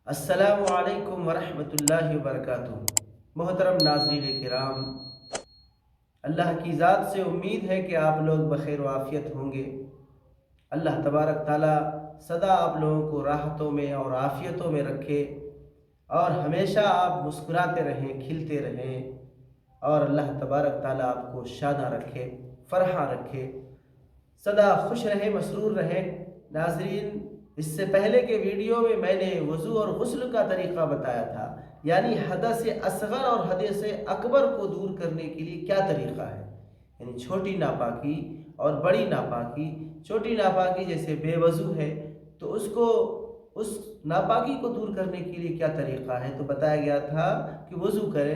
السلام علیکم ورحمۃ اللہ وبرکاتہ۔ محترم ناظرین کرام، اللہ کی ذات سے امید ہے کہ آپ لوگ بخیر و عافیت ہوں گے۔ اللہ تبارک تعالیٰ سدا آپ لوگوں کو راحتوں میں اور عافیتوں میں رکھے اور ہمیشہ آپ مسکراتے رہیں، کھلتے رہیں، اور اللہ تبارک تعالیٰ آپ کو شادہ رکھے، فرحاں رکھے، سدا خوش رہے، مسرور رہے۔ ناظرین، اس سے پہلے کے ویڈیو میں میں نے وضو اور غسل کا طریقہ بتایا تھا، یعنی حدث اصغر اور حدث اکبر کو دور کرنے کے لیے کیا طریقہ ہے، یعنی چھوٹی ناپاکی اور بڑی ناپاکی۔ چھوٹی ناپاکی جیسے بے وضو ہے تو اس ناپاکی کو دور کرنے کے لیے کیا طریقہ ہے، تو بتایا گیا تھا کہ وضو کریں،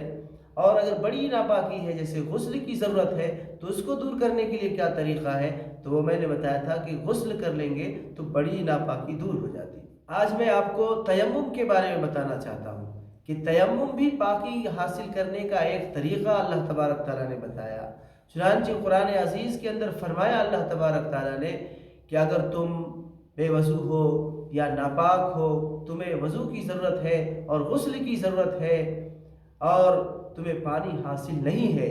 اور اگر بڑی ناپاکی ہے جیسے غسل کی ضرورت ہے تو اس کو دور کرنے کے لیے کیا طریقہ ہے، تو وہ میں نے بتایا تھا کہ غسل کر لیں گے تو بڑی ناپاکی دور ہو جاتی۔ آج میں آپ کو تیمم کے بارے میں بتانا چاہتا ہوں کہ تیمم بھی پاکی حاصل کرنے کا ایک طریقہ اللہ تبارک تعالیٰ نے بتایا۔ چنانچہ قرآن عزیز کے اندر فرمایا اللہ تبارک تعالیٰ نے کہ اگر تم بے وضو ہو یا ناپاک ہو، تمہیں وضو کی ضرورت ہے اور غسل کی ضرورت ہے اور تمہیں پانی حاصل نہیں ہے،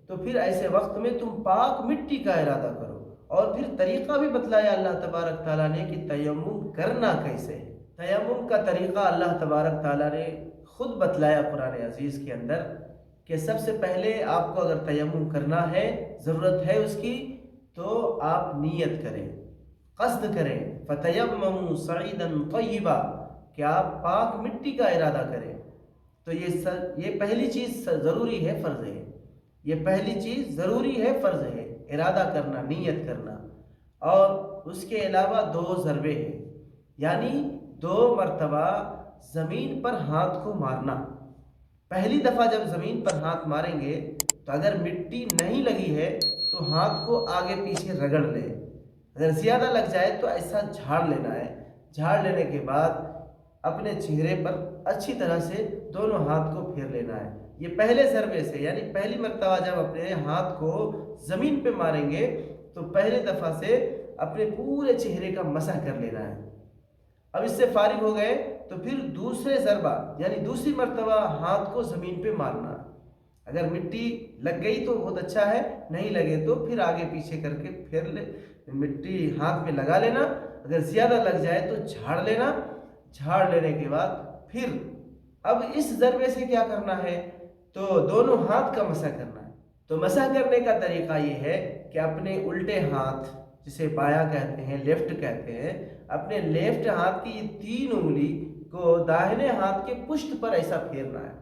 تو پھر ایسے وقت میں تم پاک مٹی کا ارادہ کرو۔ اور پھر طریقہ بھی بتلایا اللہ تبارک تعالیٰ نے کہ تیمم کرنا کیسے ہے۔ تیمم کا طریقہ اللہ تبارک تعالیٰ نے خود بتلایا قرآن عزیز کے اندر کہ سب سے پہلے آپ کو اگر تیمم کرنا ہے، ضرورت ہے اس کی، تو آپ نیت کریں، قصد کریں، فَتَيَمَّمُوا صَعِيدًا طَيِّبًا، کہ آپ پاک مٹی کا ارادہ کریں۔ تو یہ پہلی چیز ضروری ہے، فرض ہے۔ یہ پہلی چیز ضروری ہے، فرض ہے، ارادہ کرنا، نیت کرنا۔ اور اس کے علاوہ 2 ضربے ہیں، یعنی 2 مرتبہ زمین پر ہاتھ کو مارنا۔ پہلی دفعہ جب زمین پر ہاتھ ماریں گے تو اگر مٹی نہیں لگی ہے تو ہاتھ کو آگے پیچھے رگڑ لیں، اگر زیادہ لگ جائے تو ایسا جھاڑ لینا ہے۔ جھاڑ لینے کے بعد اپنے چہرے پر اچھی طرح سے دونوں ہاتھ کو پھیر لینا ہے۔ یہ پہلے ضربے سے، یعنی پہلی مرتبہ جب اپنے ہاتھ کو زمین پہ ماریں گے تو پہلے دفعہ سے اپنے پورے چہرے کا مسح کر لینا ہے۔ اب اس سے فارغ ہو گئے تو پھر دوسرے ضربہ، یعنی دوسری مرتبہ ہاتھ کو زمین پہ مارنا۔ اگر مٹی لگ گئی تو بہت اچھا ہے، نہیں لگے تو پھر آگے پیچھے کر کے پھر مٹی ہاتھ میں لگا لینا، اگر زیادہ لگ جائے تو جھاڑ لینا۔ جھاڑ لینے کے بعد پھر اب اس ضربے سے کیا کرنا ہے، تو دونوں ہاتھ کا مسح کرنا ہے۔ تو مسح کرنے کا طریقہ یہ ہے کہ اپنے الٹے ہاتھ، جسے بایاں کہتے ہیں، لیفٹ کہتے ہیں، اپنے لیفٹ ہاتھ کی 3 انگلی کو داہنے ہاتھ کے پشت پر ایسا پھیرنا ہے،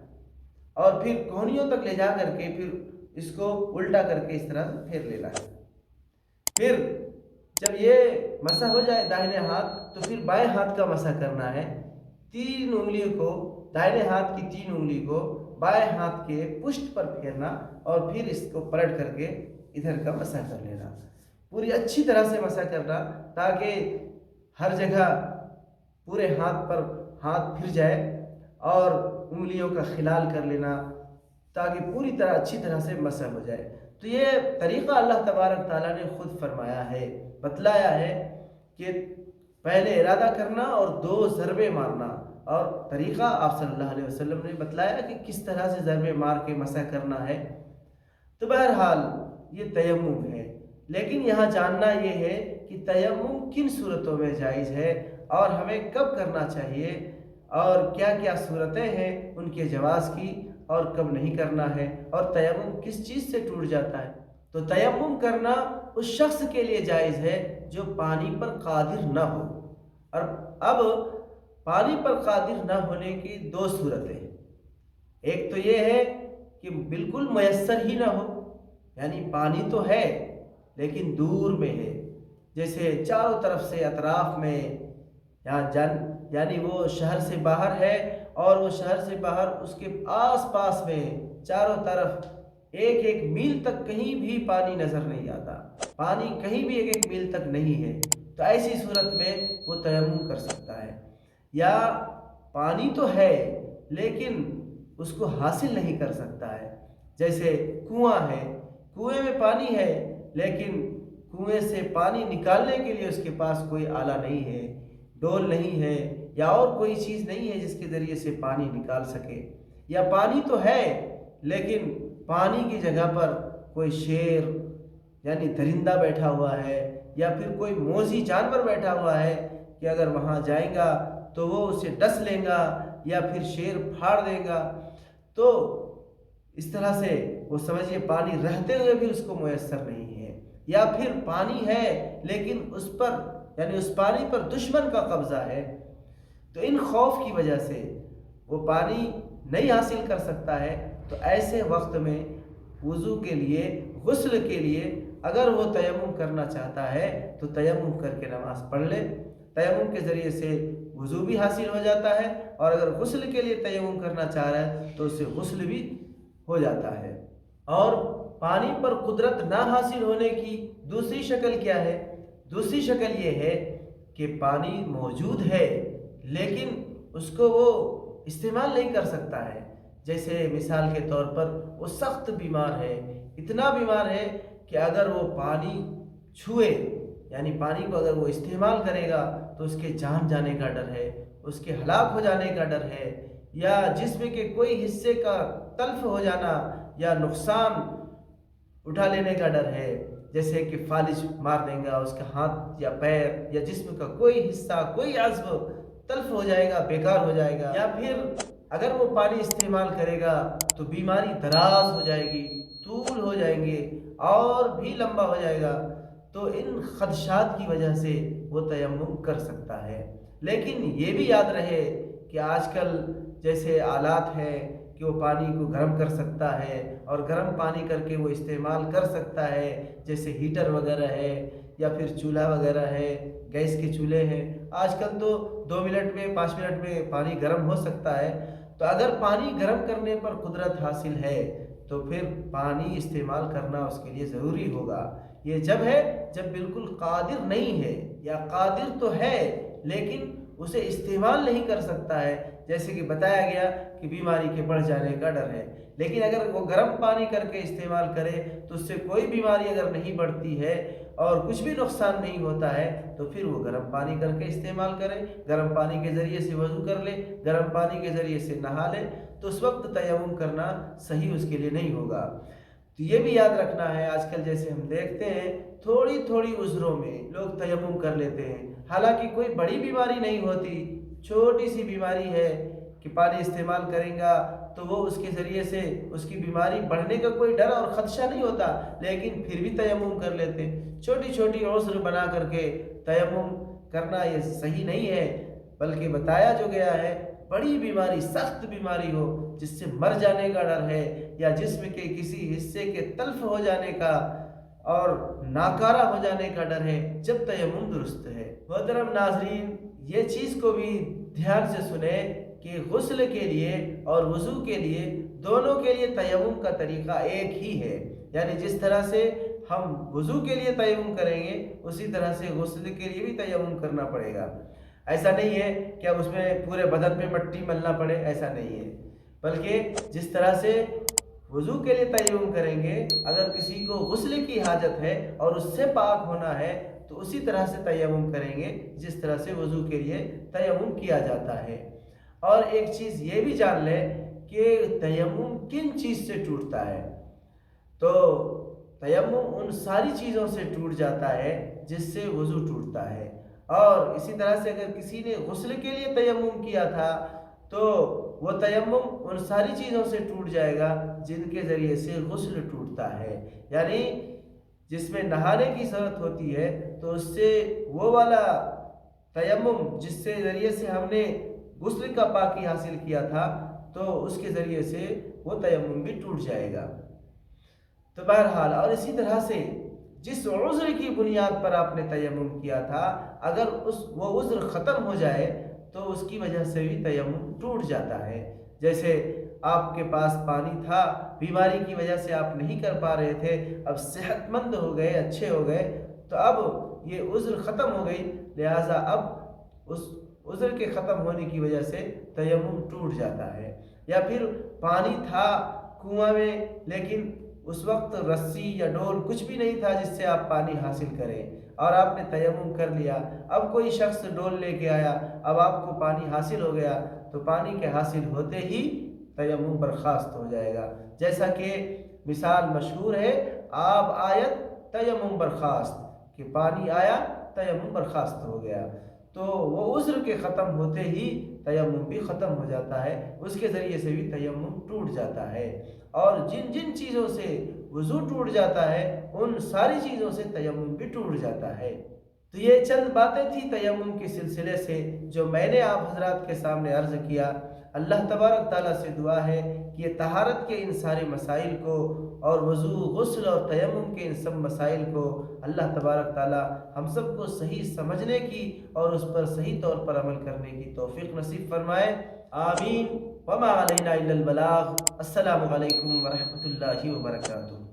اور پھر کوہنیوں تک لے جا کر کے پھر اس کو الٹا کر کے اس طرح سے پھیر لینا ہے۔ پھر جب یہ مسح ہو جائے داہنے ہاتھ تو پھر بائیں ہاتھ کا مسح کرنا ہے۔ 3 انگلیوں کو، دائنے ہاتھ کی 3 انگلی کو بائیں ہاتھ کے پشت پر پھیرنا، اور پھر اس کو پلٹ کر کے ادھر کا مسح کر لینا۔ پوری اچھی طرح سے مسح کرنا تاکہ ہر جگہ پورے ہاتھ پر ہاتھ پھر جائے، اور انگلیوں کا خلال کر لینا تاکہ پوری طرح اچھی طرح سے مسح ہو جائے۔ تو یہ طریقہ اللہ تبارک تعالیٰ نے خود فرمایا ہے، بتلایا ہے کہ پہلے ارادہ کرنا اور 2 ضربے مارنا، اور طریقہ آپ صلی اللہ علیہ وسلم نے بتلایا کہ کس طرح سے ضربے مار کے مسح کرنا ہے۔ تو بہرحال یہ تیمم ہے، لیکن یہاں جاننا یہ ہے کہ تیمم کن صورتوں میں جائز ہے اور ہمیں کب کرنا چاہیے، اور کیا کیا صورتیں ہیں ان کے جواز کی، اور کب نہیں کرنا ہے، اور تیمم کس چیز سے ٹوٹ جاتا ہے۔ تو تیمم کرنا اس شخص کے لیے جائز ہے جو پانی پر قادر نہ ہو، اور اب پانی پر قادر نہ ہونے کی 2 صورتیں ہیں۔ ایک تو یہ ہے کہ بالکل میسر ہی نہ ہو، یعنی پانی تو ہے لیکن دور میں ہے، جیسے چاروں طرف سے اطراف میں، یعنی وہ شہر سے باہر ہے، اور وہ شہر سے باہر اس کے آس پاس میں چاروں طرف 1 میل تک کہیں بھی پانی نظر نہیں آتا، پانی کہیں بھی 1 میل تک نہیں ہے، تو ایسی صورت میں وہ تیمم کر سکتا ہے۔ یا پانی تو ہے لیکن اس کو حاصل نہیں کر سکتا ہے، جیسے کنواں ہے، کنویں میں پانی ہے لیکن کنویں سے پانی نکالنے کے لیے اس کے پاس کوئی آلہ نہیں ہے، ڈول نہیں ہے، یا اور کوئی چیز نہیں ہے جس کے ذریعے سے پانی نکال سکے، یا پانی تو ہے لیکن پانی کی جگہ پر کوئی شیر یعنی درندہ بیٹھا ہوا ہے، یا پھر کوئی موذی جانور بیٹھا ہوا ہے کہ اگر وہاں جائیں گا تو وہ اسے ڈس لیں گا یا پھر شیر پھاڑ دے گا، تو اس طرح سے وہ سمجھیے پانی رہتے ہوئے بھی اس کو میسر نہیں ہے، یا پھر پانی ہے لیکن اس پر یعنی اس پانی پر دشمن کا قبضہ ہے، تو ان خوف کی وجہ سے وہ پانی نہیں حاصل کر سکتا ہے۔ تو ایسے وقت میں وضو کے لیے، غسل کے لیے اگر وہ تیمم کرنا چاہتا ہے تو تیمم کر کے نماز پڑھ لے، تیمم کے ذریعے سے وضو بھی حاصل ہو جاتا ہے، اور اگر غسل کے لیے تیمم کرنا چاہ رہا ہے تو اسے غسل بھی ہو جاتا ہے۔ اور پانی پر قدرت نہ حاصل ہونے کی دوسری شکل کیا ہے؟ دوسری شکل یہ ہے کہ پانی موجود ہے لیکن اس کو وہ استعمال نہیں کر سکتا ہے۔ جیسے مثال کے طور پر وہ سخت بیمار ہے، اتنا بیمار ہے کہ اگر وہ پانی چھوئے یعنی پانی کو اگر وہ استعمال کرے گا تو اس کے جان جانے کا ڈر ہے، اس کے ہلاک ہو جانے کا ڈر ہے، یا جسم کے کوئی حصے کا تلف ہو جانا یا نقصان اٹھا لینے کا ڈر ہے، جیسے کہ فالج مار دیں گا، اس کا ہاتھ یا پیر یا جسم کا کوئی حصہ، کوئی عضو تلف ہو جائے گا، بیکار ہو جائے گا، یا پھر اگر وہ پانی استعمال کرے گا تو بیماری دراز ہو جائے گی، طول ہو جائیں گے اور بھی لمبا ہو جائے گا، تو ان خدشات کی وجہ سے وہ تیمم کر سکتا ہے۔ لیکن یہ بھی یاد رہے کہ آج کل جیسے آلات ہیں کہ وہ پانی کو گرم کر سکتا ہے اور گرم پانی کر کے وہ استعمال کر سکتا ہے، جیسے ہیٹر وغیرہ ہے یا پھر چولہا وغیرہ ہے، گیس کے چولہے ہیں، آج کل تو 2 منٹ میں 5 منٹ میں پانی گرم ہو سکتا ہے۔ تو اگر پانی گرم کرنے پر قدرت حاصل ہے تو پھر پانی استعمال کرنا اس کے لیے ضروری ہوگا۔ یہ جب ہے جب بالکل قادر نہیں ہے، یا قادر تو ہے لیکن اسے استعمال نہیں کر سکتا ہے، جیسے کہ بتایا گیا کہ بیماری کے بڑھ جانے کا ڈر ہے، لیکن اگر وہ گرم پانی کر کے استعمال کرے تو اس سے کوئی بیماری اگر نہیں بڑھتی ہے اور کچھ بھی نقصان نہیں ہوتا ہے تو پھر وہ گرم پانی کر کے استعمال کرے، گرم پانی کے ذریعے سے وضو کر لے، گرم پانی کے ذریعے سے نہا لے، تو اس وقت تیمم کرنا صحیح اس کے لیے نہیں ہوگا۔ تو یہ بھی یاد رکھنا ہے، آج کل جیسے ہم دیکھتے ہیں تھوڑی تھوڑی عذروں میں لوگ تیمم کر لیتے ہیں، حالانکہ کوئی بڑی بیماری نہیں ہوتی، چھوٹی سی بیماری ہے کہ پانی استعمال کریں گا تو وہ اس کے ذریعے سے اس کی بیماری بڑھنے کا کوئی ڈر اور خدشہ نہیں ہوتا، لیکن پھر بھی تیمم کر لیتے ہیں۔ چھوٹی چھوٹی عذر بنا کر کے تیمم کرنا یہ صحیح نہیں ہے، بلکہ بتایا جو گیا ہے بڑی بیماری، سخت بیماری ہو جس سے مر جانے کا ڈر ہے یا جسم کے کسی حصے کے تلف ہو جانے کا اور ناکارہ ہو جانے کا ڈر ہے، جب تیمم درست ہے۔ محترم ناظرین، یہ چیز کو بھی دھیان سے سنیں کہ غسل کے لیے اور وضو کے لیے دونوں کے لیے تیمم کا طریقہ ایک ہی ہے، یعنی جس طرح سے ہم وضو کے لیے تیمم کریں گے اسی طرح سے غسل کے لیے بھی تیمم کرنا پڑے گا۔ ایسا نہیں ہے کہ اب اس میں پورے بدن پہ مٹی ملنا پڑے، ایسا نہیں ہے، بلکہ جس طرح سے وضو کے لیے تیمم کریں گے، اگر کسی کو غسل کی حاجت ہے اور اس سے پاک ہونا ہے تو اسی طرح سے تیمم کریں گے جس طرح سے وضو کے لیے تیمم کیا جاتا ہے۔ اور ایک چیز یہ بھی جان لیں کہ تیمم کن چیز سے ٹوٹتا ہے، تو تیمم ان ساری چیزوں سے ٹوٹ جاتا ہے جس سے وضو ٹوٹتا ہے، اور اسی طرح سے اگر کسی نے غسل کے لیے تیمم کیا تھا تو وہ تیمم ان ساری چیزوں سے ٹوٹ جائے گا جن کے ذریعے سے غسل ٹوٹتا ہے، یعنی جس میں نہانے کی ضرورت ہوتی ہے تو اس سے وہ والا تیمم جس سے ذریعے سے ہم نے غسل کا پاکی حاصل کیا تھا تو اس کے ذریعے سے وہ تیمم بھی ٹوٹ جائے گا۔ تو بہرحال، اور اسی طرح سے جس عذر کی بنیاد پر آپ نے تیمم کیا تھا اگر وہ عذر ختم ہو جائے تو اس کی وجہ سے بھی تیمم ٹوٹ جاتا ہے۔ جیسے آپ کے پاس پانی تھا، بیماری کی وجہ سے آپ نہیں کر پا رہے تھے، اب صحت مند ہو گئے، اچھے ہو گئے، تو اب یہ عذر ختم ہو گئی، لہٰذا اب اس عذر کے ختم ہونے کی وجہ سے تیمم ٹوٹ جاتا ہے۔ یا پھر پانی تھا کنواں میں لیکن اس وقت رسی یا ڈول کچھ بھی نہیں تھا جس سے آپ پانی حاصل کریں، اور آپ نے تیمم کر لیا، اب کوئی شخص ڈول لے کے آیا، اب آپ کو پانی حاصل ہو گیا، تو پانی کے حاصل ہوتے ہی تیمم برخاست ہو جائے گا۔ جیسا کہ مثال مشہور ہے، آب آیت تیمم برخاست، کہ پانی آیا تیمم برخاست ہو گیا، تو وہ عذر کے ختم ہوتے ہی تیمم بھی ختم ہو جاتا ہے، اس کے ذریعے سے بھی تیمم ٹوٹ جاتا ہے۔ اور جن جن چیزوں سے وضو ٹوٹ جاتا ہے ان ساری چیزوں سے تیمم بھی ٹوٹ جاتا ہے۔ تو یہ چند باتیں تھی تیمم کے سلسلے سے جو میں نے آپ حضرات کے سامنے عرض کیا۔ اللہ تبارک تعالیٰ سے دعا ہے کہ یہ طہارت کے ان سارے مسائل کو اور وضو، غسل اور تیمم کے ان سب مسائل کو اللہ تبارک تعالیٰ ہم سب کو صحیح سمجھنے کی اور اس پر صحیح طور پر عمل کرنے کی توفیق نصیب فرمائے، آمین۔ وما علینا الا البلاغ۔ السلام علیکم ورحمۃ اللہ وبرکاتہ۔